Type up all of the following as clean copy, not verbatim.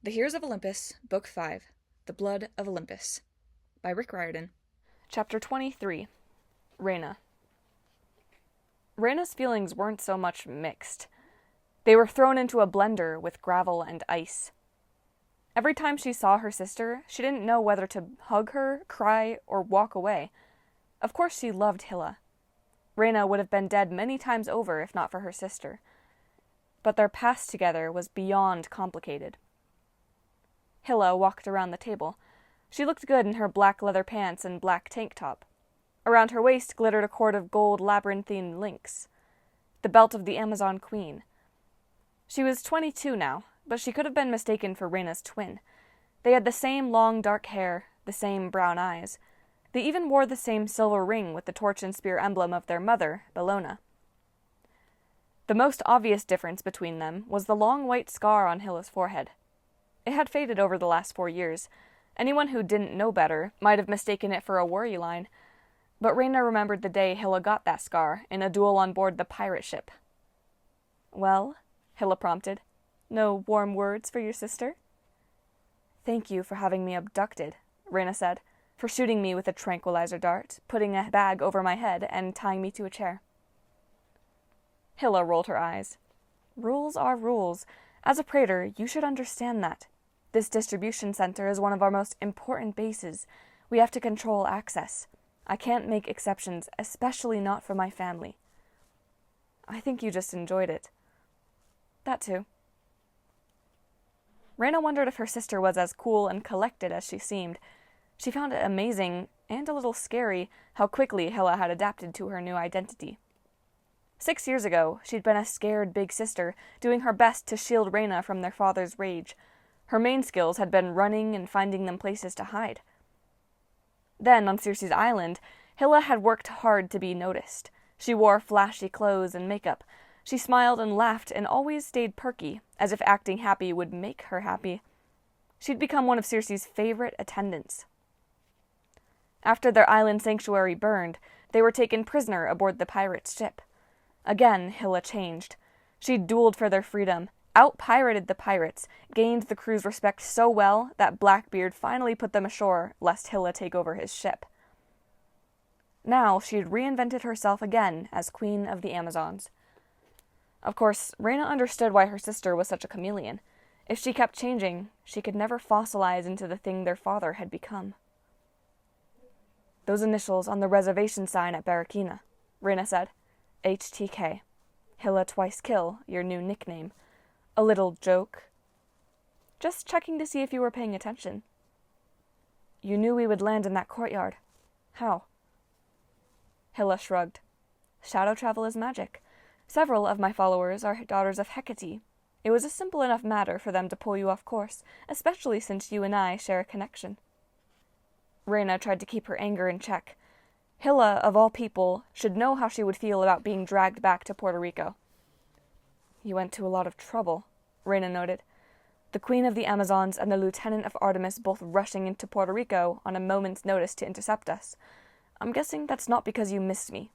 The Heroes of Olympus, Book 5, The Blood of Olympus, by Rick Riordan. Chapter 23, Reyna. Reyna's feelings weren't so much mixed. They were thrown into a blender with gravel and ice. Every time she saw her sister, she didn't know whether to hug her, cry, or walk away. Of course she loved Hilla. Reyna would have been dead many times over if not for her sister. But their past together was beyond complicated. Hilla walked around the table. She looked good in her black leather pants and black tank top. Around her waist glittered a cord of gold labyrinthine links, the belt of the Amazon Queen. She was 22 now, but she could have been mistaken for Reyna's twin. They had the same long dark hair, the same brown eyes. They even wore the same silver ring with the torch and spear emblem of their mother, Bellona. The most obvious difference between them was the long white scar on Hilla's forehead. It had faded over the last 4 years. Anyone who didn't know better might have mistaken it for a worry line, but Reyna remembered the day Hilla got that scar in a duel on board the pirate ship. "Well?" Hilla prompted. "No warm words for your sister?" "Thank you for having me abducted," Reyna said, "for shooting me with a tranquilizer dart, putting a bag over my head, and tying me to a chair." Hilla rolled her eyes. "Rules are rules. As a praetor, you should understand that. This distribution center is one of our most important bases. We have to control access. I can't make exceptions, especially not for my family." "I think you just enjoyed it." "That too." Reyna wondered if her sister was as cool and collected as she seemed. She found it amazing, and a little scary, how quickly Hilla had adapted to her new identity. 6 years ago, she'd been a scared big sister, doing her best to shield Reyna from their father's rage. Her main skills had been running and finding them places to hide. Then, on Circe's island, Hilla had worked hard to be noticed. She wore flashy clothes and makeup. She smiled and laughed and always stayed perky, as if acting happy would make her happy. She'd become one of Circe's favorite attendants. After their island sanctuary burned, they were taken prisoner aboard the pirate's ship. Again, Hilla changed. She dueled for their freedom, out-pirated the pirates, gained the crew's respect so well that Blackbeard finally put them ashore lest Hilla take over his ship. Now she had reinvented herself again as Queen of the Amazons. Of course, Reyna understood why her sister was such a chameleon. If she kept changing, she could never fossilize into the thing their father had become. "Those initials on the reservation sign at Barakina," Reyna said. "HTK. Hilla Twice Kill, your new nickname. A little joke." "Just checking to see if you were paying attention." "You knew we would land in that courtyard. How?" Hilla shrugged. "Shadow travel is magic. Several of my followers are daughters of Hecate. It was a simple enough matter for them to pull you off course, especially since you and I share a connection." Reyna tried to keep her anger in check. Hilla, of all people, should know how she would feel about being dragged back to Puerto Rico. "You went to a lot of trouble," Reyna noted. "The Queen of the Amazons and the Lieutenant of Artemis both rushing into Puerto Rico on a moment's notice to intercept us. I'm guessing that's not because you missed me."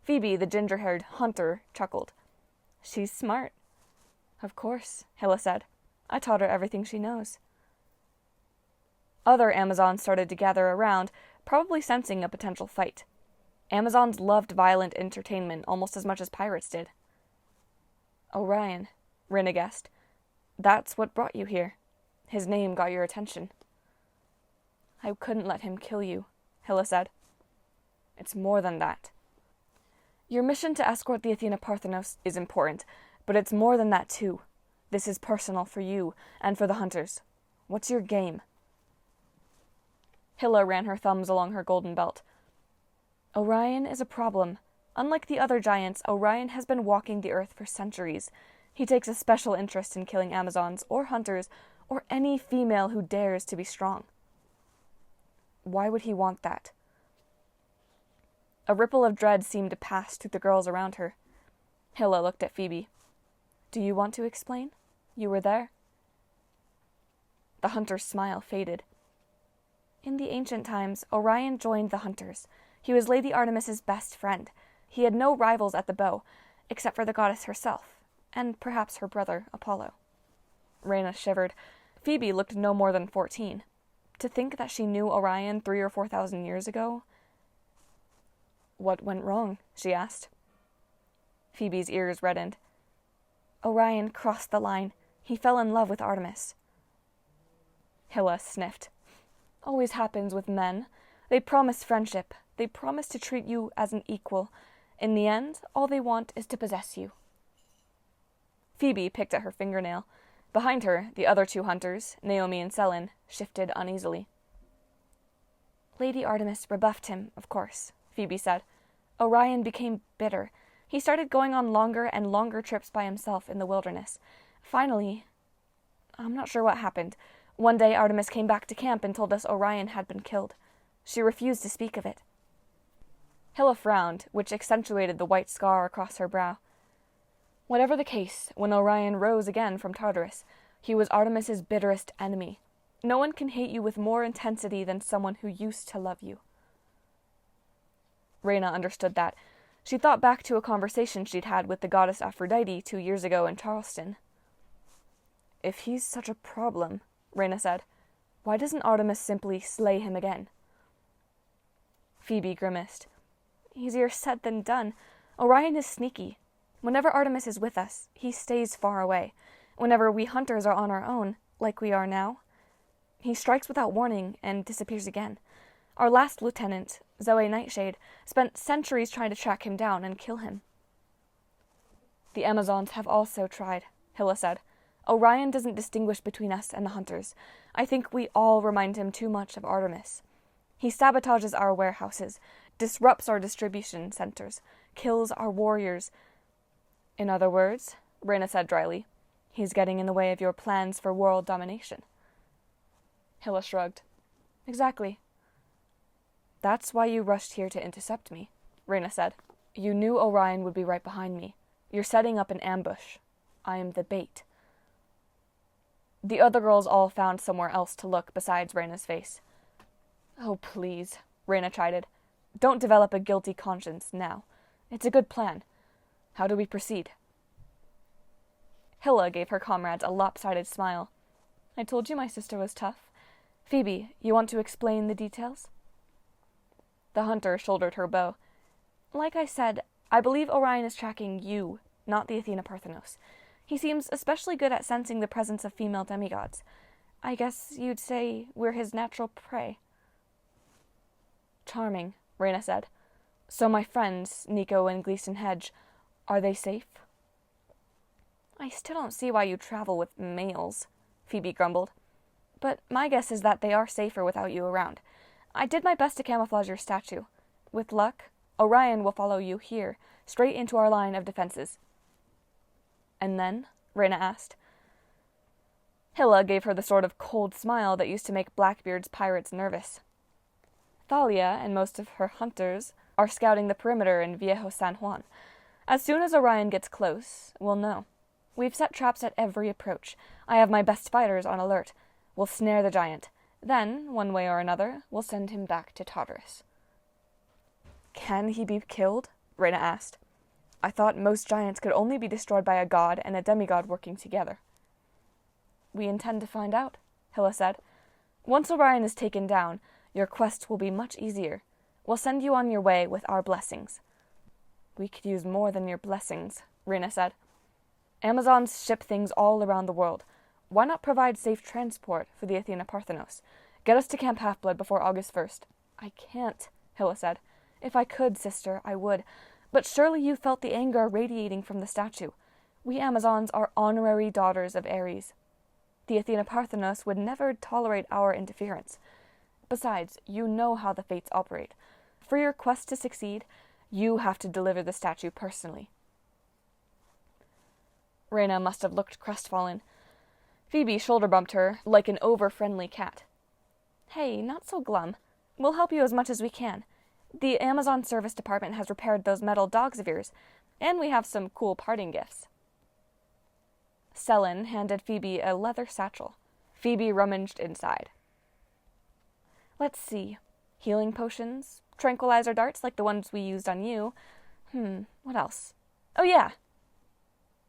Phoebe, the ginger-haired hunter, chuckled. "She's smart." "Of course," Hilla said. "I taught her everything she knows." Other Amazons started to gather around, probably sensing a potential fight. Amazons loved violent entertainment almost as much as pirates did. "Orion," Reyna guessed. "That's what brought you here. His name got your attention." "I couldn't let him kill you," Hilla said. "It's more than that. Your mission to escort the Athena Parthenos is important, but it's more than that too. This is personal for you and for the hunters. What's your game?" Hilla ran her thumbs along her golden belt. "Orion is a problem. Unlike the other giants, Orion has been walking the earth for centuries. He takes a special interest in killing Amazons or hunters or any female who dares to be strong." "Why would he want that?" A ripple of dread seemed to pass through the girls around her. Hilla looked at Phoebe. "Do you want to explain? You were there." The hunter's smile faded. "In the ancient times, Orion joined the hunters. He was Lady Artemis's best friend. He had no rivals at the bow, except for the goddess herself, and perhaps her brother, Apollo." Reyna shivered. Phoebe looked no more than 14. To think that she knew Orion 3,000 or 4,000 years ago? What went wrong? She asked. Phoebe's ears reddened. Orion crossed the line. He fell in love with Artemis. Hilla sniffed. Always happens with men. They promise friendship. They promise to treat you as an equal. In the end, all they want is to possess you. Phoebe picked at her fingernail. Behind her, the other two hunters, Naomi and Selin, shifted uneasily. Lady Artemis rebuffed him, of course, Phoebe said. Orion became bitter. He started going on longer and longer trips by himself in the wilderness. Finally, I'm not sure what happened. One day Artemis came back to camp and told us Orion had been killed. She refused to speak of it. Hilla frowned, which accentuated the white scar across her brow. Whatever the case, when Orion rose again from Tartarus, he was Artemis's bitterest enemy. No one can hate you with more intensity than someone who used to love you. Reyna understood that. She thought back to a conversation she'd had with the goddess Aphrodite 2 years ago in Charleston. If he's such a problem, Reyna said, why doesn't Artemis simply slay him again? Phoebe grimaced. Easier said than done. Orion is sneaky. Whenever Artemis is with us, he stays far away. Whenever we hunters are on our own, like we are now, he strikes without warning and disappears again. Our last lieutenant, Zoe Nightshade, spent centuries trying to track him down and kill him. The Amazons have also tried, Hilla said. Orion doesn't distinguish between us and the hunters. I think we all remind him too much of Artemis. He sabotages our warehouses, disrupts our distribution centers, kills our warriors. In other words, Reyna said dryly, he's getting in the way of your plans for world domination. Hilla shrugged. Exactly. That's why you rushed here to intercept me, Reyna said. You knew Orion would be right behind me. You're setting up an ambush. I am the bait. The other girls all found somewhere else to look besides Reyna's face. Oh, please, Reyna chided. Don't develop a guilty conscience now. It's a good plan. How do we proceed? Hilla gave her comrades a lopsided smile. I told you my sister was tough. Phoebe, you want to explain the details? The hunter shouldered her bow. Like I said, I believe Orion is tracking you, not the Athena Parthenos. He seems especially good at sensing the presence of female demigods. I guess you'd say we're his natural prey. Charming, Reyna said. So my friends, Nico and Gleason Hedge, are they safe? I still don't see why you travel with males, Phoebe grumbled. But my guess is that they are safer without you around. I did my best to camouflage your statue. With luck, Orion will follow you here, straight into our line of defenses. And then? Reyna asked. Hilla gave her the sort of cold smile that used to make Blackbeard's pirates nervous. Thalia and most of her hunters are scouting the perimeter in Viejo San Juan. As soon as Orion gets close, we'll know. We've set traps at every approach. I have my best fighters on alert. We'll snare the giant. Then, one way or another, we'll send him back to Tartarus. Can he be killed? Reyna asked. I thought most giants could only be destroyed by a god and a demigod working together. We intend to find out, Hilla said. Once Orion is taken down, your quest will be much easier. We'll send you on your way with our blessings. We could use more than your blessings, Reyna said. Amazons ship things all around the world. Why not provide safe transport for the Athena Parthenos? Get us to Camp Half-Blood before August 1st. I can't, Hilla said. If I could, sister, I would. But surely you felt the anger radiating from the statue. We Amazons are honorary daughters of Ares. The Athena Parthenos would never tolerate our interference. Besides, you know how the fates operate. For your quest to succeed, you have to deliver the statue personally. Reyna must have looked crestfallen. Phoebe shoulder-bumped her like an over-friendly cat. Hey, not so glum. We'll help you as much as we can. The Amazon Service Department has repaired those metal dogs of yours, and we have some cool parting gifts. Selin handed Phoebe a leather satchel. Phoebe rummaged inside. Let's see. Healing potions, tranquilizer darts like the ones we used on you. What else? Oh yeah!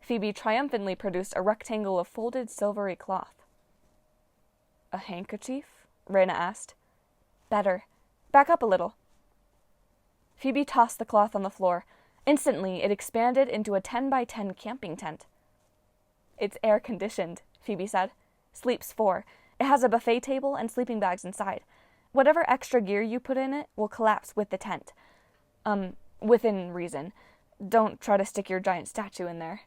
Phoebe triumphantly produced a rectangle of folded silvery cloth. A handkerchief? Reyna asked. Better. Back up a little. Phoebe tossed the cloth on the floor. Instantly, it expanded into a 10-by-10 camping tent. It's air-conditioned, Phoebe said. Sleeps 4. It has a buffet table and sleeping bags inside. Whatever extra gear you put in it will collapse with the tent. Within reason. Don't try to stick your giant statue in there.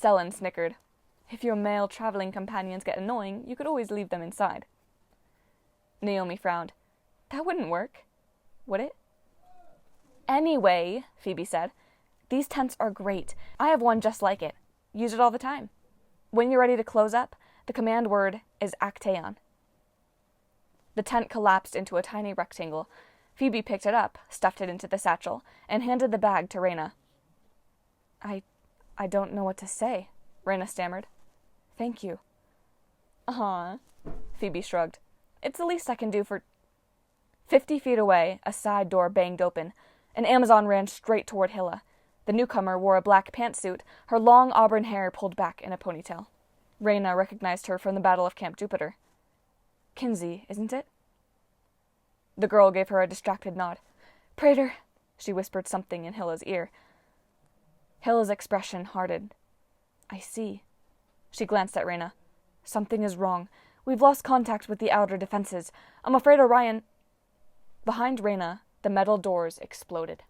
Selen snickered. If your male traveling companions get annoying, you could always leave them inside. Naomi frowned. That wouldn't work. Would it? Anyway, Phoebe said, these tents are great. I have one just like it. Use it all the time. When you're ready to close up, the command word is Actaeon. The tent collapsed into a tiny rectangle. Phoebe picked it up, stuffed it into the satchel, and handed the bag to Reyna. I don't know what to say, Reyna stammered. Thank you. Phoebe shrugged. It's the least I can do for... 50 feet away, a side door banged open. An Amazon ran straight toward Hilla. The newcomer wore a black pantsuit, her long auburn hair pulled back in a ponytail. Reyna recognized her from the Battle of Camp Jupiter. Kinsey, isn't it? The girl gave her a distracted nod. Praetor, she whispered something in Hilla's ear. Hilla's expression hardened. I see. She glanced at Reyna. Something is wrong. We've lost contact with the outer defenses. I'm afraid Orion... Behind Reyna, the metal doors exploded.